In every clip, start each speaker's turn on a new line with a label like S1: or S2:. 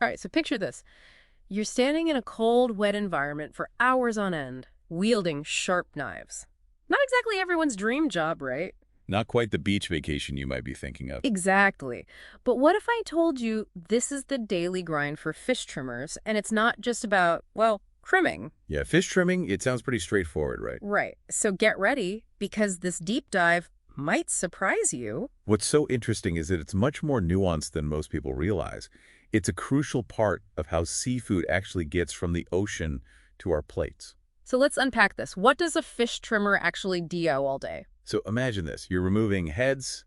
S1: All right, so picture this. You're standing in a cold, wet environment for hours on end, wielding sharp knives. Not exactly everyone's dream job, right?
S2: Not quite the beach vacation you might be thinking of.
S1: Exactly. But what if I told you this is the daily grind for fish trimmers, and it's not just about, well, trimming?
S2: Yeah, fish trimming, it sounds pretty straightforward, right?
S1: Right. So get ready, because this deep dive might surprise you.
S2: What's so interesting is that it's much more nuanced than most people realize. It's a crucial part of how seafood actually gets from the ocean to our plates.
S1: So let's unpack this. What does a fish trimmer actually do all day?
S2: So imagine this. You're removing heads,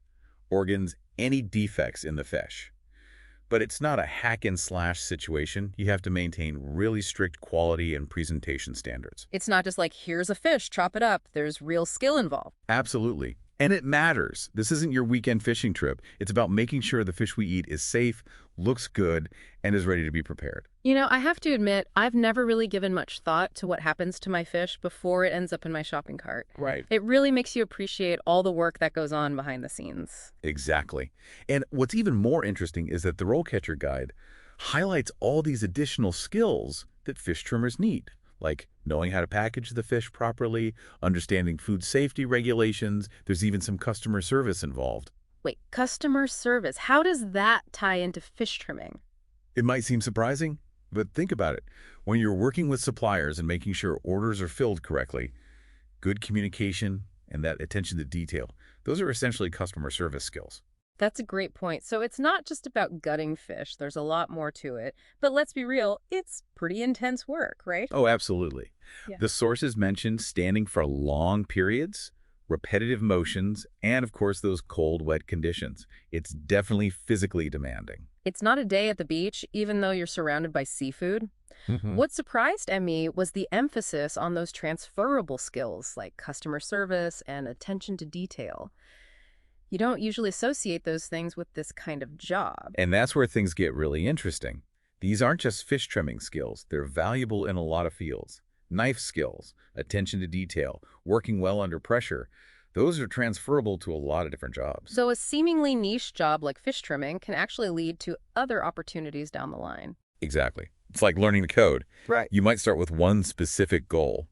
S2: organs, any defects in the fish. But it's not a hack and slash situation. You have to maintain really strict quality and presentation standards.
S1: It's not just like, here's a fish, chop it up. There's real skill involved.
S2: Absolutely. And it matters. This isn't your weekend fishing trip. It's about making sure the fish we eat is safe, looks good, and is ready to be prepared.
S1: I have to admit, I've never really given much thought to what happens to my fish before it ends up in my shopping cart.
S2: Right.
S1: It really makes you appreciate all the work that goes on behind the scenes.
S2: Exactly. And what's even more interesting is that the RoleCatcher guide highlights all these additional skills that fish trimmers need, like knowing how to package the fish properly, understanding food safety regulations. There's even some customer service involved.
S1: Wait, customer service, how does that tie into fish trimming?
S2: It might seem surprising, but think about it. When you're working with suppliers and making sure orders are filled correctly, good communication and that attention to detail, those are essentially customer service skills.
S1: That's a great point. So it's not just about gutting fish. There's a lot more to it. But let's be real, it's pretty intense work, right?
S2: Oh, absolutely.
S1: Yeah.
S2: The sources mentioned standing for long periods, repetitive motions, and of course those cold, wet conditions. It's definitely physically demanding.
S1: It's not a day at the beach, even though you're surrounded by seafood.
S2: Mhm.
S1: What surprised Emmy was the emphasis on those transferable skills like customer service and attention to detail. You don't usually associate those things with this kind of job.
S2: And that's where things get really interesting. These aren't just fish trimming skills. They're valuable in a lot of fields. Knife skills, attention to detail, working well under pressure, those are transferable to a lot of different jobs.
S1: So a seemingly niche job like fish trimming can actually lead to other opportunities down the line.
S2: Exactly. It's like learning the code.
S1: Right.
S2: You might start with one specific goal,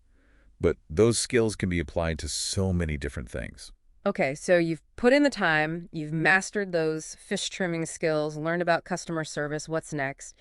S2: but those skills can be applied to so many different things.
S1: Okay, so you've put in the time, you've mastered those fish trimming skills, learned about customer service. What's next?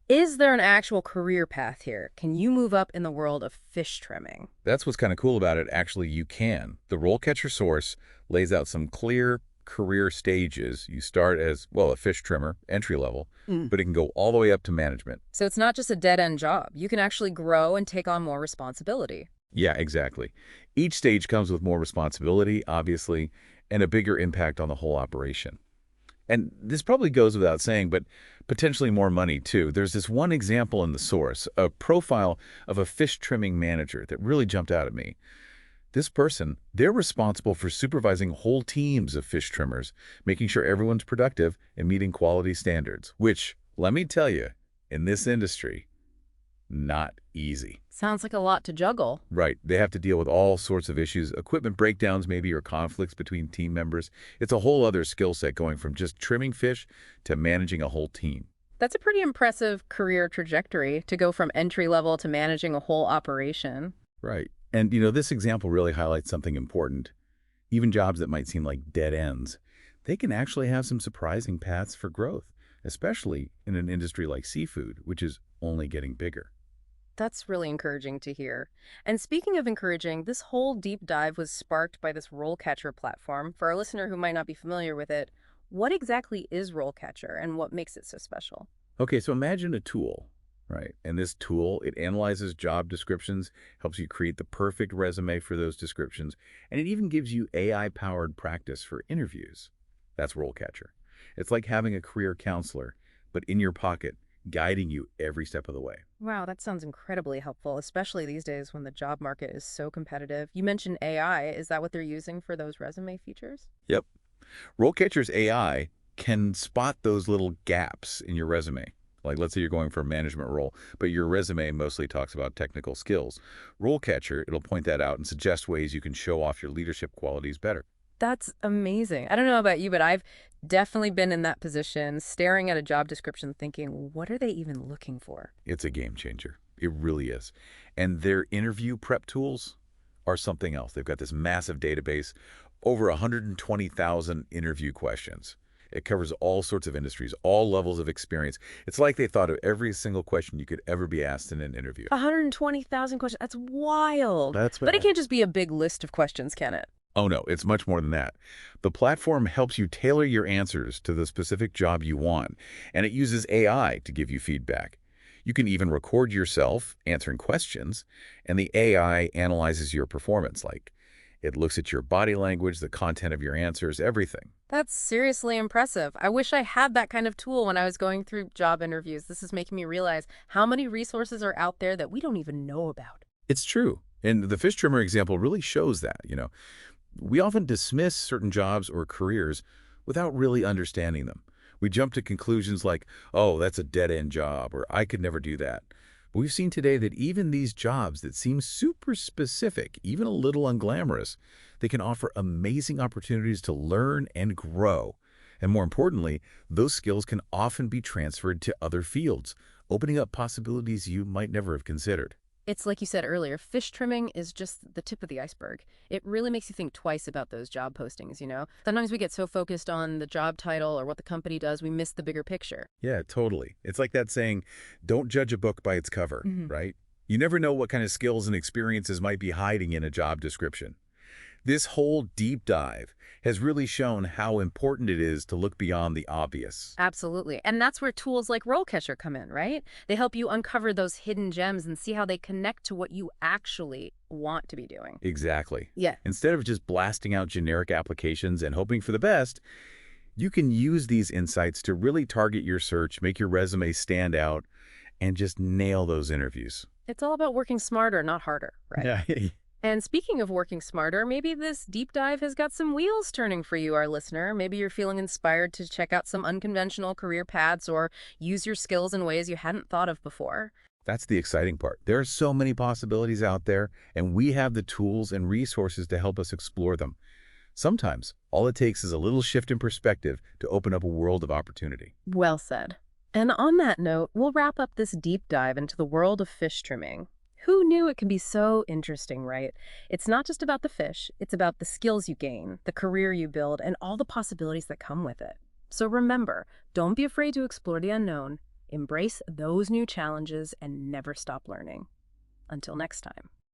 S1: Is there an actual career path here? Can you move up in the world of fish trimming?
S2: That's what's kind of cool about it. Actually, you can. The RoleCatcher source lays out some clear career stages. You start as, well, a fish trimmer, entry level,
S1: Mm.
S2: but it can go all the way up to management.
S1: So it's not just a dead-end job. You can actually grow and take on more responsibility.
S2: Yeah, exactly. Each stage comes with more responsibility, obviously, and a bigger impact on the whole operation. And this probably goes without saying, but potentially more money too. There's this one example in the source, a profile of a fish trimming manager that really jumped out at me. This person, they're responsible for supervising whole teams of fish trimmers, making sure everyone's productive and meeting quality standards, which, let me tell you, in this industry, not easy.
S1: Sounds like a lot to juggle.
S2: Right. They have to deal with all sorts of issues, equipment breakdowns maybe, or conflicts between team members. It's a whole other skill set going from just trimming fish to managing a whole team.
S1: That's a pretty impressive career trajectory to go from entry level to managing a whole operation.
S2: Right. And, this example really highlights something important. Even jobs that might seem like dead ends, they can actually have some surprising paths for growth, especially in an industry like seafood, which is only getting bigger.
S1: That's really encouraging to hear. And speaking of encouraging, this whole deep dive was sparked by this RoleCatcher platform. For our listener who might not be familiar with it, what exactly is RoleCatcher and what makes it so special?
S2: Okay, so imagine a tool, right? And this tool, it analyzes job descriptions, helps you create the perfect resume for those descriptions, and it even gives you AI-powered practice for interviews. That's RoleCatcher. It's like having a career counselor, but in your pocket, guiding you every step of the way.
S1: Wow, that sounds incredibly helpful, especially these days when the job market is so competitive. You mentioned AI. Is that what they're using for those resume features?
S2: Yep. RoleCatcher's AI can spot those little gaps in your resume. Like, let's say you're going for a management role, but your resume mostly talks about technical skills. RoleCatcher, it'll point that out and suggest ways you can show off your leadership qualities better.
S1: That's amazing. I don't know about you, but I've Definitely been in that position, staring at a job description thinking, what are they even looking for?
S2: It's a game changer. It really is. And their interview prep tools are something else. They've got this massive database, over 120,000 interview questions. It covers all sorts of industries, all levels of experience. It's like they thought of every single question you could ever be asked in an interview.
S1: 120,000 questions. That's wild.
S2: That's
S1: But it
S2: what.
S1: can't just be a big list of questions, can it?
S2: Oh no, it's much more than that. The platform helps you tailor your answers to the specific job you want, and it uses AI to give you feedback. You can even record yourself answering questions, and the AI analyzes your performance. Like, it looks at your body language, the content of your answers, everything.
S1: That's seriously impressive. I wish I had that kind of tool when I was going through job interviews. This is making me realize how many resources are out there that we don't even know about.
S2: It's true. And the fish trimmer example really shows that. We often dismiss certain jobs or careers without really understanding them. We jump to conclusions like, oh, that's a dead-end job, or I could never do that. But we've seen today that even these jobs that seem super specific, even a little unglamorous, they can offer amazing opportunities to learn and grow. And more importantly, those skills can often be transferred to other fields, opening up possibilities you might never have considered.
S1: It's like you said earlier, fish trimming is just the tip of the iceberg. It really makes you think twice about those job postings. Sometimes we get so focused on the job title or what the company does, we miss the bigger picture.
S2: Yeah, totally. It's like that saying, don't judge a book by its cover, right? You never know what kind of skills and experiences might be hiding in a job description. This whole deep dive has really shown how important it is to look beyond the obvious.
S1: Absolutely. And that's where tools like RoleCatcher come in, right? They help you uncover those hidden gems and see how they connect to what you actually want to be doing.
S2: Exactly.
S1: Yeah.
S2: Instead of just blasting out generic applications and hoping for the best, you can use these insights to really target your search, make your resume stand out, and just nail those interviews.
S1: It's all about working smarter, not harder, right?
S2: Yeah.
S1: And speaking of working smarter, maybe this deep dive has got some wheels turning for you, our listener. Maybe you're feeling inspired to check out some unconventional career paths or use your skills in ways you hadn't thought of before.
S2: That's the exciting part. There are so many possibilities out there, and we have the tools and resources to help us explore them. Sometimes, all it takes is a little shift in perspective to open up a world of opportunity.
S1: Well said. And on that note, we'll wrap up this deep dive into the world of fish trimming. Who knew it could be so interesting, right? It's not just about the fish, it's about the skills you gain, the career you build, and all the possibilities that come with it. So remember, don't be afraid to explore the unknown, embrace those new challenges, and never stop learning. Until next time.